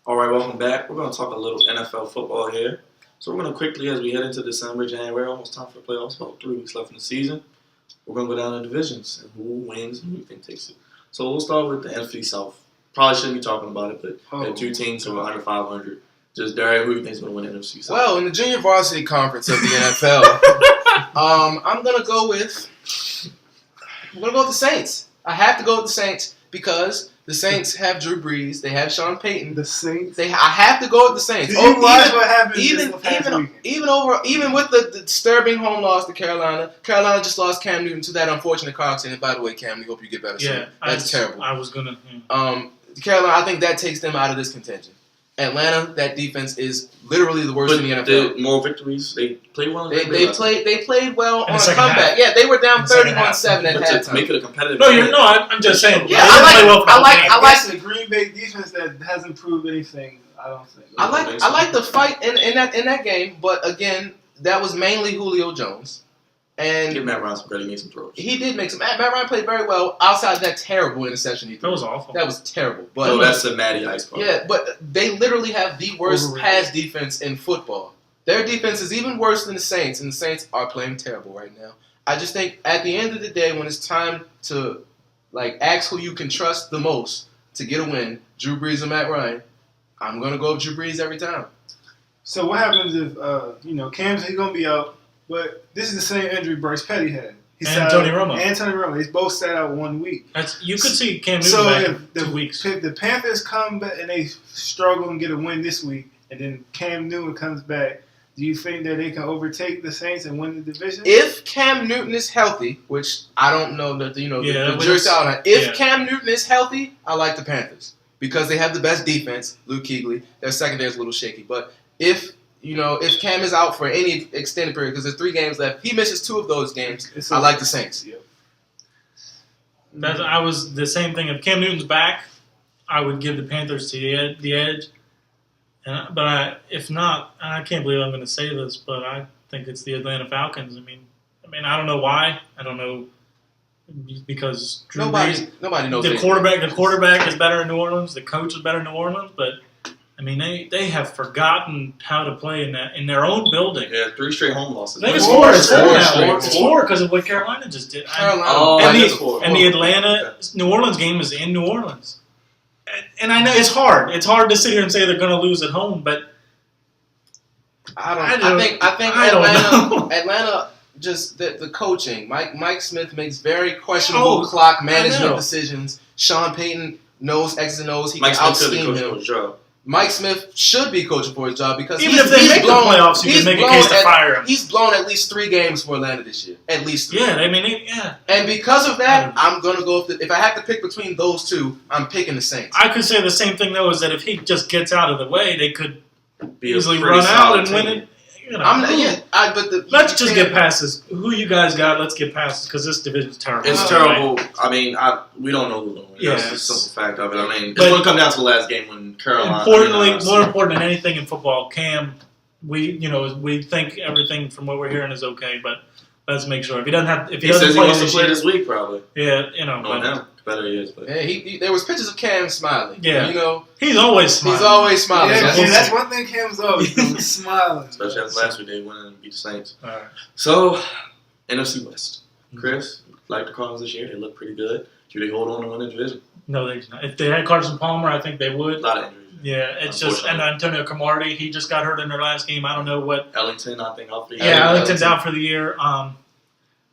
All right, welcome back. We're going to talk a little NFL football here. So we're going to quickly, as we head into December, January, almost time for the playoffs, about 3 weeks left in the season. We're going to go down to divisions and who wins and who you think takes it. So we'll start with the NFC South. Probably shouldn't be talking about it, but there are two teams who are under 500. Just Derek, who do you think is going to win the NFC South? Well, in the junior varsity conference of the NFL, I'm going to go with the Saints. I have to go with the Saints because the Saints have Drew Brees. They have Sean Payton. The Saints. I have to go with the Saints. Did you watch what happened even with the disturbing home loss to Carolina. Carolina just lost Cam Newton to that unfortunate car accident. By the way, Cam, we hope you get better soon. That's terrible. I was gonna. Carolina, I think that takes them out of this contention. Atlanta, that defense is literally the worst in the NFL. More victories. They played well. They played well on a comeback. Half. Yeah, they were down 31-7 at halftime. To make it a competitive. I'm just saying. Yeah, I like the Green Bay defense that hasn't proved anything. I don't think. I like the fight in that game, but again, that was mainly Julio Jones. And give Matt Ryan some credit. He made some throws. He did make some. Matt Ryan played very well outside that terrible interception he threw. That was awful. That was terrible. But that's the Matty Ice part. Yeah, but they literally have the worst pass defense in football. Their defense is even worse than the Saints, and the Saints are playing terrible right now. I just think at the end of the day, when it's time to ask who you can trust the most to get a win, Drew Brees or Matt Ryan, I'm gonna go with Drew Brees every time. So what happens if Cam's he's gonna be out? But this is the same injury Bryce Petty had. Tony Romo. They both sat out 1 week. You could see Cam Newton back in 2 weeks. If the Panthers come back and they struggle and get a win this week, and then Cam Newton comes back, do you think that they can overtake the Saints and win the division? If Cam Newton is healthy, which I don't know that the jury's out on. If Cam Newton is healthy, I like the Panthers because they have the best defense. Luke Kuechly, their secondary is a little shaky, but if Cam is out for any extended period, because there's 3 games left, he misses 2 of those games, I like the Saints. Yeah. I was the same thing. If Cam Newton's back, I would give the Panthers the edge. If not, I can't believe I'm going to say this, but I think it's the Atlanta Falcons. I mean, I don't know why. I don't know because Drew Brees, nobody knows the quarterback is better in New Orleans. The coach is better in New Orleans, but. They have forgotten how to play in their own building. Yeah, 3 straight home losses. I think it's 4 because of what Carolina just did. The Atlanta New Orleans game is in New Orleans, and I know it's hard. It's hard to sit here and say they're going to lose at home, but I think Atlanta just the coaching. Mike Smith makes very questionable clock management decisions. Sean Payton knows X's and O's. He can out-scheme him. Mike Smith should be coaching for his job because even if they make the playoffs, you can make a case to fire him. He's blown at least 3 games for Atlanta this year. At least 3. Yeah, And because of that, I'm going to go if I have to pick between those 2, I'm picking the Saints. I could say the same thing, though, is that if he just gets out of the way, they could easily run out and win it. Let's just get past this. Who you guys got? Let's get past this because this division's terrible. It's terrible. We don't know who's going to win. That's the simple fact of it. It's going to come down to the last game when Carolina. More important than anything in football, Cam. We think everything from what we're hearing is okay, but let's make sure if he doesn't have. If he doesn't play this week, probably. Yeah, better he is. But there was pictures of Cam smiling. Yeah, he's always smiling. Yeah, that's one thing Cam's always doing, smiling. Especially after last week, they went and beat the Saints. All right. So, NFC West. Chris, like the Cardinals this year, they look pretty good. Do they hold on to win the division? No, they do not. If they had Carson Palmer, I think they would. A lot of injuries. Yeah, it's just and Antonio Cromartie, he just got hurt in their last game. I don't know what. Ellington, I think, out for the year. Yeah, Ellington's out for the year.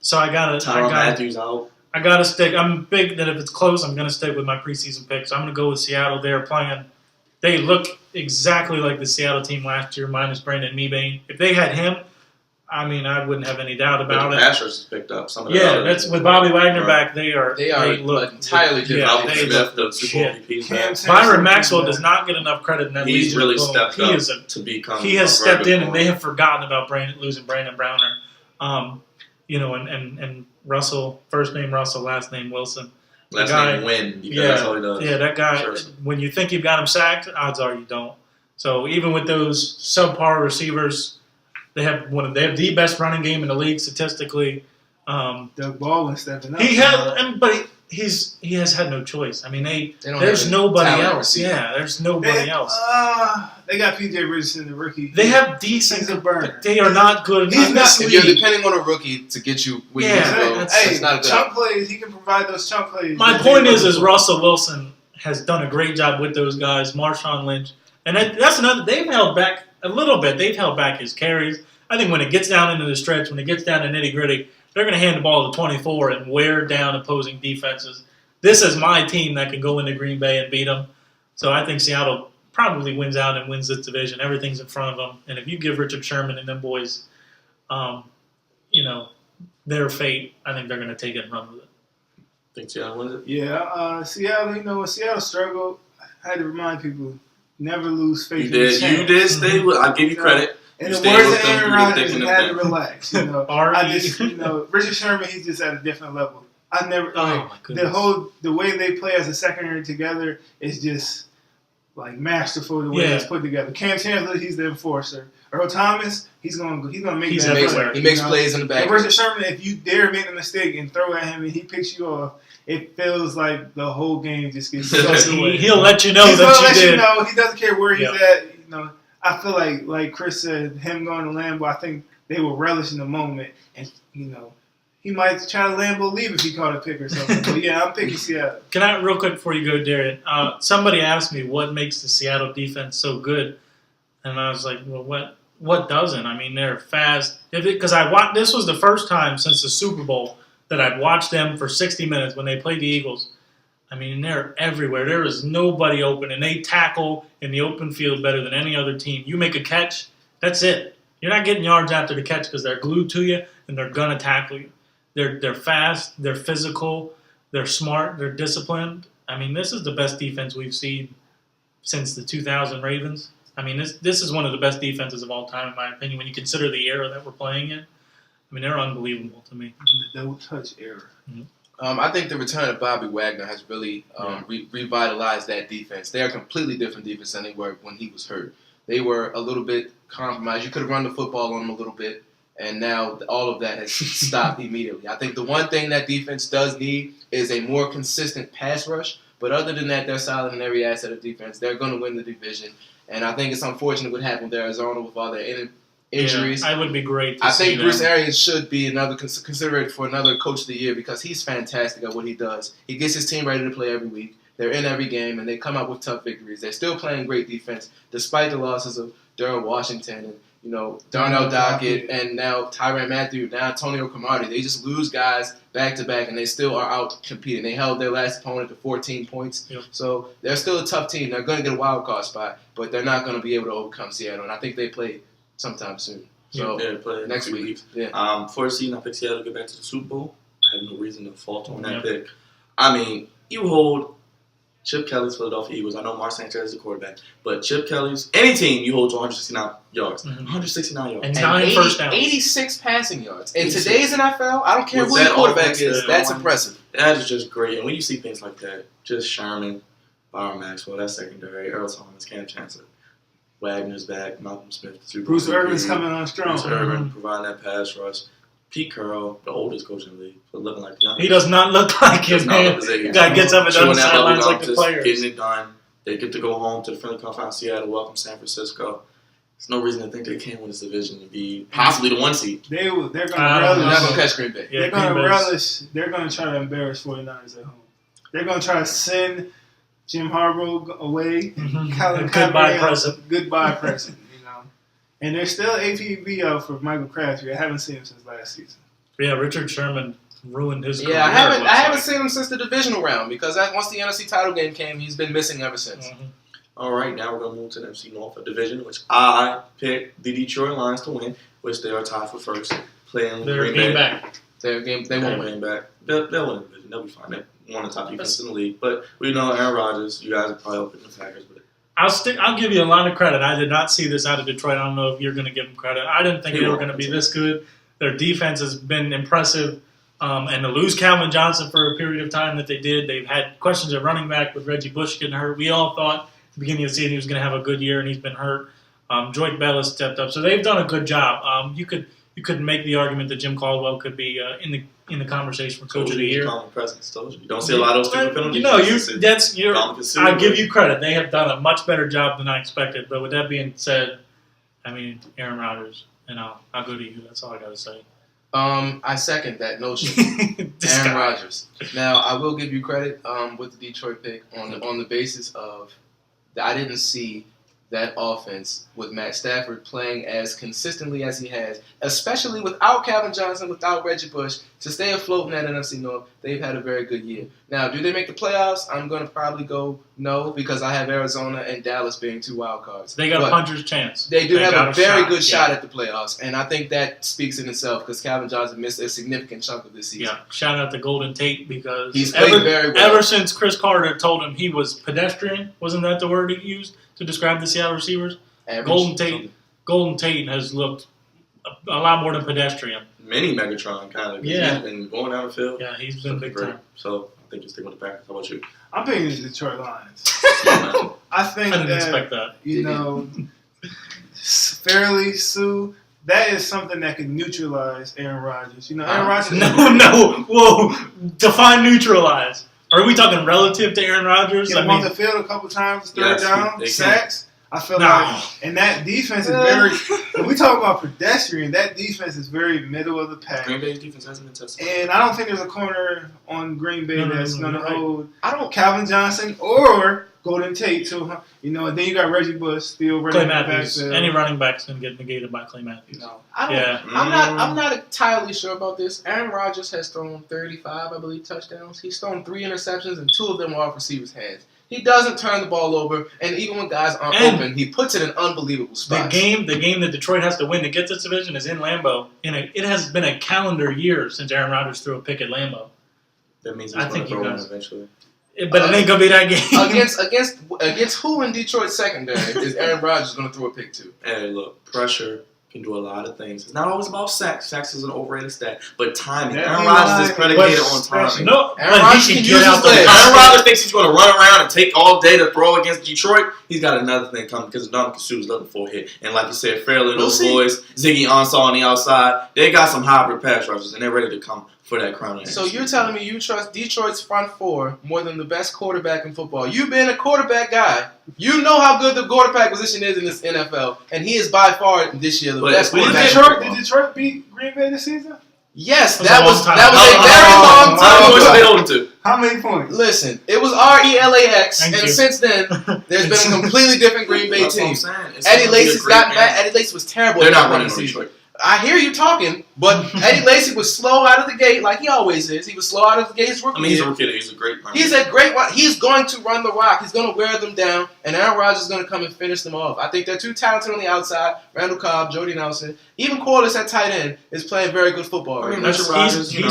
So Tyrann Matthews out. I got to stick. I'm big that if it's close, I'm going to stick with my preseason picks. I'm going to go with Seattle. They look exactly like the Seattle team last year, minus Brandon Mebane. If they had him, I wouldn't have any doubt about it. The Pastors picked up some of the that's with Bobby Wagner back. They look entirely different. Smith, the Super Bowl MVP. Byron Maxwell does not get enough credit in that league. He's really stepped up to become. He has stepped in, and they have forgotten about losing Brandon Browner. And Russell, first name Russell, last name Wilson. Last name Wynn, because that's all he does. Yeah, that guy, when you think you've got him sacked, odds are you don't. So even with those subpar receivers, they have the best running game in the league statistically. Doug Baldwin stepping up. He had, but he has had no choice. I mean, They don't there's have nobody talent else. receiver. Yeah, there's nobody else. They got P.J. Richardson, the rookie. They have decent, He's a burner. but they are not good He's in not- this If you're league. depending on a rookie to get you where you Yeah, need to go, that's- it's not a good chunk plays. He can provide those chunk plays. My that point they is look for. Russell Wilson has done a great job with those guys, Marshawn Lynch, and that's another. They've held back a little bit. They've held back his carries. I think when it gets down into the stretch, when it gets down to nitty gritty, they're going to hand the ball to 24 and wear down opposing defenses. This is my team that can go into Green Bay and beat them. So I think Seattle probably wins out and wins this division. Everything's in front of them, and if you give Richard Sherman and them boys, their fate, I think they're going to take it and run with it. Think Seattle wins it? Yeah, Seattle. When Seattle struggled, I had to remind people never lose faith. You in the did. champ. You did stay with. I give you credit. In You the stayed words with of them Aaron through the Rodgers, thick and you the had to thin. relax. I just, Richard Sherman, he's just at a different level. I never Oh, my goodness. the way they play as a secondary together is just like masterful. The way Yeah. it's put together. Cam Chancellor, he's the enforcer. Earl Thomas, he's gonna make He's that everywhere. play, He makes you know? plays in the back. And Richard Sherman, if you dare make a mistake and throw at him and he picks you off, it feels like the whole game just gets sucked away. He'll let you know He's that gonna you let did. you know. He doesn't care where he's Yeah. at. I feel like Chris said, him going to Lambeau, I think they will relish in the moment, and he might try to Lambeau leave if he caught a pick or something. But yeah, I'm picking Seattle. Can I, real quick before you go, Darian, somebody asked me what makes the Seattle defense so good, and I was like, well, what doesn't? I mean, they're fast. Because this was the first time since the Super Bowl that I'd watched them for 60 minutes when they played the Eagles. I mean, they're everywhere. There is nobody open, and they tackle in the open field better than any other team. You make a catch, that's it. You're not getting yards after the catch because they're glued to you, and they're going to tackle you. They're fast, they're physical, they're smart, they're disciplined. I mean, this is the best defense we've seen since the 2000 Ravens. I mean, this is one of the best defenses of all time, in my opinion, when you consider the era that we're playing in. I mean, they're unbelievable to me. The no touch era. I think the return of Bobby Wagner has really revitalized that defense. They are a completely different defense than they were when he was hurt. They were a little bit compromised. You could have run the football on them a little bit, and now all of that has stopped immediately. I think the one thing that defense does need is a more consistent pass rush, but other than that, they're solid in every asset of defense. They're going to win the division, and I think it's unfortunate what happened with Arizona with all their injuries. Yeah, I would be great to I see think Bruce them. Arians should be considered for another Coach of the Year because he's fantastic at what he does. He gets his team ready to play every week. They're in every game, and they come out with tough victories. They're still playing great defense despite the losses of Darrell Washington and Darnell Dockett and now Tyrann Mathieu, now Antonio Cromartie. They just lose guys back to back, and they still are out competing. They held their last opponent to 14 points. Yep. So they're still a tough team. They're going to get a wild card spot, but they're not going to be able to overcome Seattle, and I think they play sometime soon. So Yeah, play in next 3 week. weeks. Yeah. For a season, I picked Seattle to get back to the Super Bowl. I have no reason to fault on that Yeah. pick. I mean, you hold Chip Kelly's Philadelphia Eagles. I know Mark Sanchez is the quarterback, but Chip Kelly's any team you hold to 169 yards. Mhm. 169 yards. And And 9 first downs. 86 passing yards. In 86. today's NFL, I don't care With who the that quarterback offense is, that that's on- impressive. That is just great. And when you see things like that, just Sherman, Byron Maxwell, that's secondary, Earl Thomas, Cam Chancellor, Wagner's back, Malcolm Smith, the Super Bruce Bowl Irvin's MVP, coming on strong. Bruce Irvin providing that pass rush. Pete Carroll, the oldest coach in the league, but looking like the youngest. He does not look like him, Does not man. look as if- Guy gets up and down Chewing the that sidelines bubble like gum, the just players. getting it done. They get to go home to the friendly confines of Seattle, welcome San Francisco. There's no reason to think they can't win this division and be possibly the 1 seed. They're going to I don't They're not relish. going to catch Green Bay. Yeah, They're going to Green Bay's- relish. They're going to try to embarrass 49ers at home. They're going to try to send Jim Harbaugh away. Mhm. Colin Goodbye Kaepernick present. Goodbye present. And there's still APB out for Michael Crabtree. I haven't seen him since last season. Yeah, Richard Sherman ruined his career. Yeah, I it haven't looks seen him since the divisional round because once the NFC title game came, he's been missing ever since. like. Mhm. All right, now we're going to move to the NFC North, a division which I picked the Detroit Lions to win, which they are tied for first, playing They're Green game Bay. back. Their game, they won't win. Green back. They'll win the division. They'll be fine. They're one of the top defenses in the league. But we know Aaron Rodgers. You guys are probably open the Packers, but I'll give you a lot of credit. I did not see this out of Detroit. I don't know if you're going to give them credit. I didn't think He they were won't. going to be this good. Their defense has been impressive. And to lose Calvin Johnson for a period of time that they did, they've had questions at running back with Reggie Bush getting hurt. We all thought at the beginning of the season he was going to have a good year, and he's been hurt. Joyce Bell has stepped up. So they've done a good job. You could make the argument that Jim Caldwell could be in in the conversation for Coach of the Year. Common presence, told you. You don't see a lot of those stupid penalties. I give you credit. They have done a much better job than I expected. But with that being said, I mean, Aaron Rodgers, and I'll go to you. That's all I got to say. I second that notion. Aaron Rodgers. Now, I will give you credit with the Detroit pick on the basis of that I didn't see that offense with Matt Stafford playing as consistently as he has, especially without Calvin Johnson, without Reggie Bush, to stay afloat in that NFC North. They've had a very good year. Now, do they make the playoffs? I'm going to probably go no, because I have Arizona and Dallas being 2 wild cards. They got a puncher's chance. They do have a very good shot at the playoffs, and I think that speaks in itself because Calvin Johnson missed a significant chunk of this season. Yeah, shout out to Golden Tate because he's played very well. Ever since Chris Carter told him he was pedestrian, wasn't that the word he used to describe the Seattle receivers? Average. Golden Tate has looked a lot more than pedestrian. Mini Megatron, kind of. Yeah. He's been going down the field. Yeah, he's been big time. So I think you're sticking with the Packers. How about you? I'm picking the Detroit Lions. I think I didn't expect that. You know, fairly, Sue, that is something that can neutralize Aaron Rodgers. You know, Aaron Rodgers. No. Whoa. Define neutralize. Are we talking relative to Aaron Rodgers? Get him off the field a couple times, third down, sacks. I feel like, and that defense is very. When we talk about pedestrian, that defense is very middle of the pack. Green Bay's defense hasn't been tested. And I don't think there's a corner on Green Bay that's going to hold I Calvin Johnson or Golden Tate. So, you know, and then you got Reggie Bush still running Clay Matthews. Any running back's going to get negated by Clay Matthews. No. I'm not entirely sure about this. Aaron Rodgers has thrown 35, I believe, touchdowns. He's thrown 3 interceptions, and 2 of them were off receivers' hands. He doesn't turn the ball over, and even when guys aren't open, he puts it in unbelievable spots. The game that Detroit has to win to get this division is in Lambeau. It has been a calendar year since Aaron Rodgers threw a pick at Lambeau. That means he's going to throw one eventually. But it ain't going to be that game. Against who in Detroit's secondary is Aaron Rodgers going to throw a pick to? Hey, look, pressure can do a lot of things. It's not always about sacks. Sacks is an overrated stat. But timing. Aaron Rodgers is predicated on timing. No, Aaron Rodgers can use his legs. Aaron Rodgers thinks he's going to run around and take all day to throw against Detroit. He's got another thing coming because Ndamukong Suh's looking for a hit. And like you said, Fairley, those boys, Ziggy Ansah on the outside, they got some hybrid pass rushers, and they're ready to come for that crown. So you're telling me you trust Detroit's front four more than the best quarterback in football. You've been a quarterback guy. You know how good the quarterback position is in this NFL, and he is by far this year the best quarterback. Did Detroit beat Green Bay this season? Yes, that was a very long time. How many points? Listen, it was RELAX, and since then, there's been a completely different Green Bay team. Eddie Lacy's gotten back. Eddie Lacy was terrible. They're not running Detroit. I hear you talking, but Eddie Lacy was slow out of the gate like he always is. He was slow out of the gate his rookie year. He's a rookie. He's a great runner. He's going to run the rock. He's going to wear them down, and Aaron Rodgers is going to come and finish them off. I think they're too talented on the outside. Randall Cobb, Jordy Nelson, even Corliss at tight end is playing very good football. He's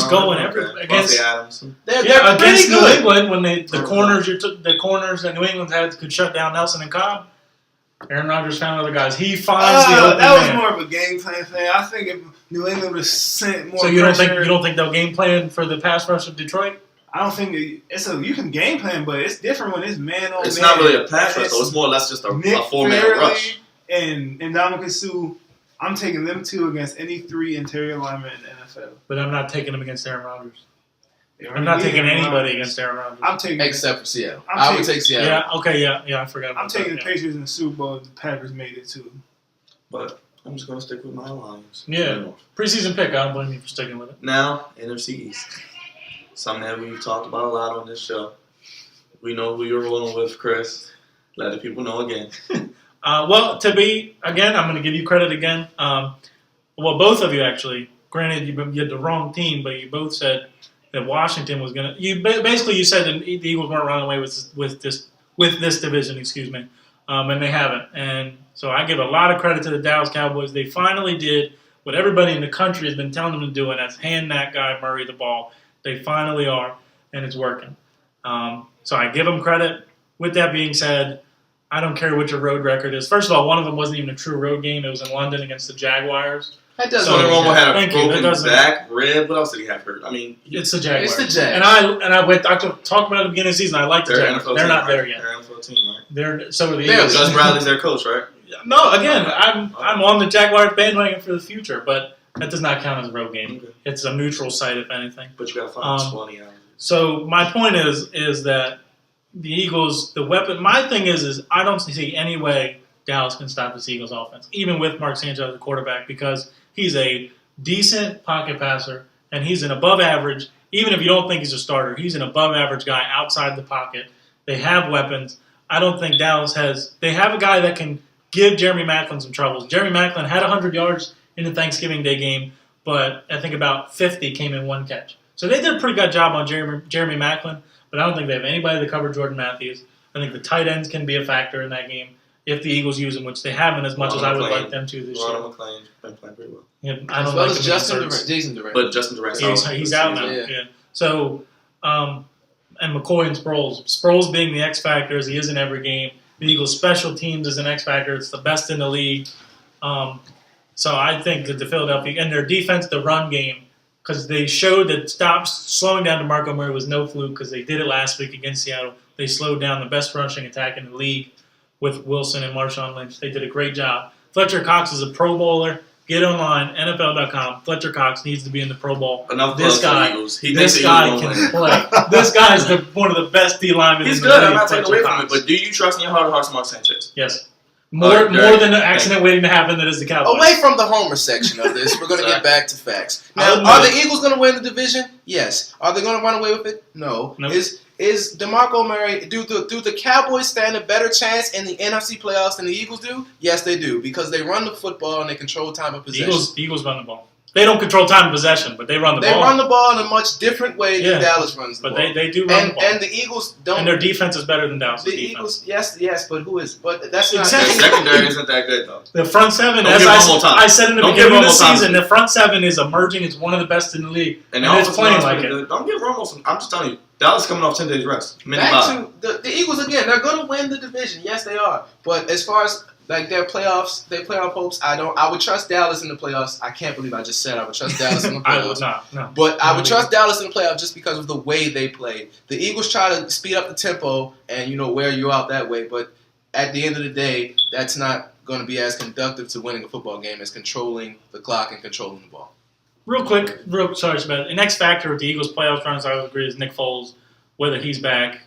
going against against New England when the corners that New England had could shut down Nelson and Cobb. Aaron Rodgers found other guys. He finds the open that was man. more of a game plan thing. I think if New England was sent more. So you don't think they'll game plan for the pass rush of Detroit? I don't think you can game plan, but it's different when it's man on man. It's not really a pass rush, though. It's more or less just a 4-man rush. And Ndamukong Suh, I'm taking them 2 against any 3 interior linemen in the NFL. But I'm not taking them against Aaron Rodgers. I'm not taking anybody against Aaron Rodgers. I'm taking except for Seattle. I would take Seattle. Yeah, okay, yeah, I forgot about I'm taking the Patriots in the Super Bowl if the Packers made it too. But I'm just going to stick with my Lions. Yeah. Preseason pick, I don't blame you for sticking with it. Now, NFC East. Something that we've talked about a lot on this show. We know who you're rolling with, Chris. Let the people know again. Well, I'm going to give you credit again. Both of you actually. Granted, you had the wrong team, but you both said that Washington was going to. You said that the Eagles weren't running away with this division, and they haven't. And so I give a lot of credit to the Dallas Cowboys. They finally did what everybody in the country has been telling them to do, and that's hand that guy Murray the ball. They finally are, and it's working. So I give them credit. With that being said, I don't care what your road record is. First of all, one of them wasn't even a true road game. It was in London against the Jaguars. That doesn't. So Romo had a broken back, rib. What else did he have hurt? I mean, it's the Jaguars. It's the Jags. And I talked about it at the beginning of the season. I like the Jaguars. They're not there yet. They're an NFL team, right? So are the Eagles. Gus Bradley's their coach, right? No, again, I'm on the Jaguars bandwagon for the future, but That does not count as a road game. Okay. It's a neutral site, if anything. But you got to find 20 hours. So my point is that the Eagles, the weapon. My thing is I don't see any way Dallas can stop this Eagles offense, even with Mark Sanchez as the quarterback, because he's a decent pocket passer and he's an above average. Even if you don't think he's a starter, he's an above average guy outside the pocket. They have weapons. I don't think Dallas has. They have a guy that can give Jeremy Maclin some troubles. Jeremy Maclin had 100 yards in the Thanksgiving Day game, but I think about 50 came in one catch. So they did a pretty good job on Jeremy Maclin, but I don't think they have anybody to cover Jordan Matthews. I think the tight ends can be a factor in that game if the Eagles use them, which they haven't as much as I would like them to this year. Ronald McClain's been playing pretty well. Yeah, I don't as well like as Jason Durant. But Justin Durant's he's out now. Yeah. So, and McCoy and Sproles. Sproles being the X factor as he is in every game. The Eagles' special teams is an X factor. It's the best in the league. So I think that the Philadelphia and their defense, the run game, because they showed that slowing down DeMarco Murray was no fluke because they did it last week against Seattle. They slowed down the best rushing attack in the league with Wilson and Marshawn Lynch. They did a great job. Fletcher Cox is a Pro Bowler. Get online, NFL.com. Fletcher Cox needs to be in the Pro Bowl. Enough this guy, this guy can play. This guy is one of the best D linemen in the league. He's good. I'm not taking away from it. But do you trust in your heart of hearts Mark Sanchez? Yes. More than the accident waiting to happen that is the Cowboys. Away from the homer section of this, we're going to get back to facts. Now, are the Eagles going to win the division? Yes. Are they going to run away with it? No. Nope. Is DeMarco Murray, do the Cowboys stand a better chance in the NFC playoffs than the Eagles do? Yes, they do, because they run the football and they control time of possession. The Eagles run the ball. They don't control time of possession, but they run the ball. They run the ball in a much different way than Dallas runs the ball. But they do run the ball. And the Eagles don't. And their defense is better than Dallas' defense. Eagles, yes, but who is? But that's not. Their secondary isn't that good, though. The front seven, as I said in the beginning of the season, the front seven is emerging. It's one of the best in the league. And it's playing like it. Don't give Romo some. I'm just telling you, Dallas coming off 10 days rest. Back to the Eagles again. They're going to win the division. Yes, they are. But as far as like their playoff hopes, I would trust Dallas in the playoffs. I can't believe I just said I would trust Dallas in the playoffs. I would not. No. But I would trust Dallas in the playoffs just because of the way they play. The Eagles try to speed up the tempo and wear you out that way. But at the end of the day, that's not going to be as conductive to winning a football game as controlling the clock and controlling the ball. Real quick, sorry, Smith. The next factor with the Eagles' playoff runs, I would agree, is Nick Foles, whether he's back.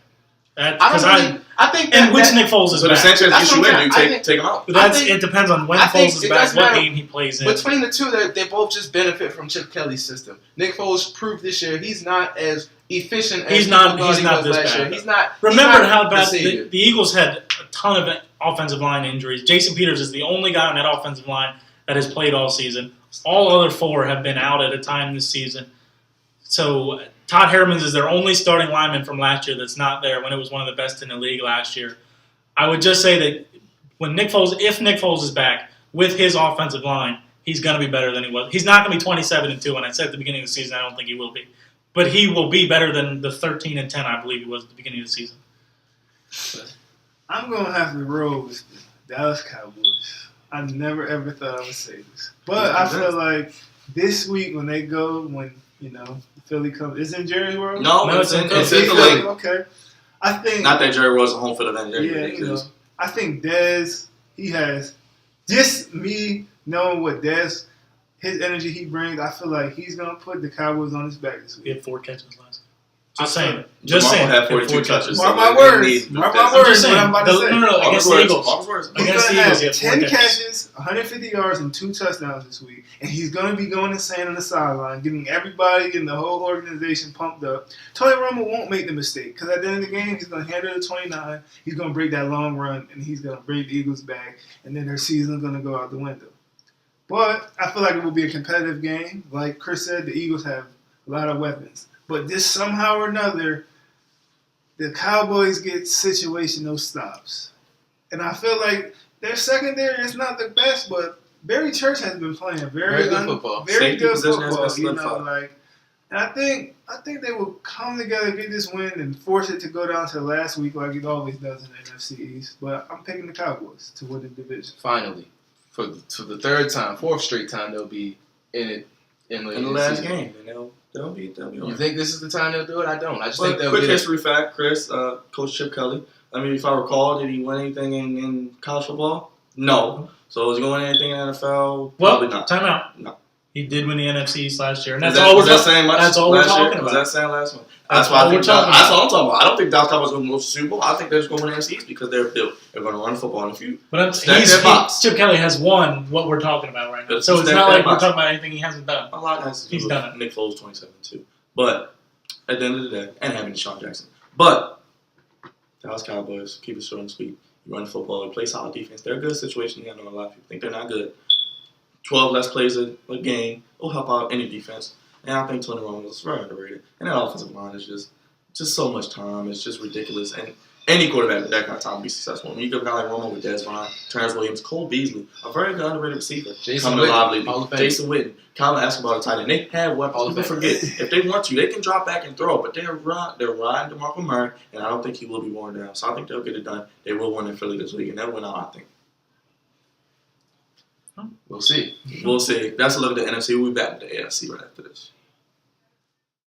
I think which Nick Foles is back. But Sanchez gets you in, you take him out. But it depends on when Foles is back, what game he plays in. Between the two, they both just benefit from Chip Kelly's system. Nick Foles proved this year he's not as efficient as he's not this last bad. year. He's not. Remember how bad the Eagles had a ton of offensive line injuries. Jason Peters is the only guy on that offensive line that has played all season. All other four have been out at a time this season. So Todd Hermans is their only starting lineman from last year that's not there when it was one of the best in the league last year. I would just say that if Nick Foles is back with his offensive line, he's going to be better than he was. He's not going to be 27-2, and I said at the beginning of the season I don't think he will be. But he will be better than the 13-10 I believe he was at the beginning of the season. I'm going to have to roll with the Dallas Cowboys. I never ever thought I would say this. But I feel like this week when Philly comes, is it in Jerry World? No, it's in the league. Okay. I think not that Jerry was a home field advantage. Yeah, I think Dez, he has just me knowing what Dez, his energy he brings. I feel like he's gonna put the Cowboys on his back this week. He had 4 catches last. Just saying. Had 42 touches. Mark my words. Mark my words. What I'm about to say. No, against the Eagles. He's gonna have 10 catches, 150 yards, and 2 touchdowns this week, and he's gonna be going insane on the sideline, getting everybody in the whole organization pumped up. Tony Romo won't make the mistake because at the end of the game, he's gonna handle the 29. He's gonna break that long run, and he's gonna bring the Eagles back, and then their season's gonna go out the window. But I feel like it will be a competitive game. Like Chris said, the Eagles have a lot of weapons. But this somehow or another, the Cowboys get situational stops. And I feel like their secondary is not the best, but Barry Church has been playing very good football. Very good football. And I think they will come together, get this win, and force it to go down to the last week like it always does in the NFC East. But I'm picking the Cowboys to win the division. Finally, for the third time, 4th straight time, they'll be in it in the last game. They'll be You think this is the time they'll do it? I don't. I just think they'll quick history fact, Chris, Coach Chip Kelly. I mean, if I recall, did he win anything in college football? No. So is he going anything in the NFL? Probably not. Time out. No. He did win the NFC East last year, and that's Was all we're that saying much That's all we're last year? talking Was about. that saying last one? That's That's why I all think we're talking that's about. all I'm talking about. I don't think Dallas Cowboys are going to go to the Super Bowl. I think they're just going to win the NFC East because they're built. They're going to run football in a few. But Stack that box. Chip Kelly has won what we're talking about right now, But so it's stack not that like we're box. talking about anything he hasn't done. A lot has to do He's with done it. Nick Foles 27 too. But at the end of the day, and having Deshaun Jackson. But Dallas Cowboys, keep it short and sweet. You run football, they play solid defense. They're a good situation. I know a lot of people think they're not good. 12 less plays a game will help out any defense. And I think Tony Romo is very underrated. And that offensive line is just so much time. It's just ridiculous. And any quarterback with that kind of time will be successful. When you get a guy like Romo with Des Bryant, Terrence Williams, Cole Beasley, a very good underrated receiver. Jason coming alive Witten, Hall lately. of Fame. Jason Witten, Colin Escobar, the tight end. They have weapons. Hall of People Fame. forget. If they want to, they can drop back and throw. But they're riding DeMarco Murray, and I don't think he will be worn down. So I think they'll get it done. They will win in Philly this week, and they'll win out, I think. We'll see. We'll see. That's a look at the NFC. We'll be back with the AFC right after this.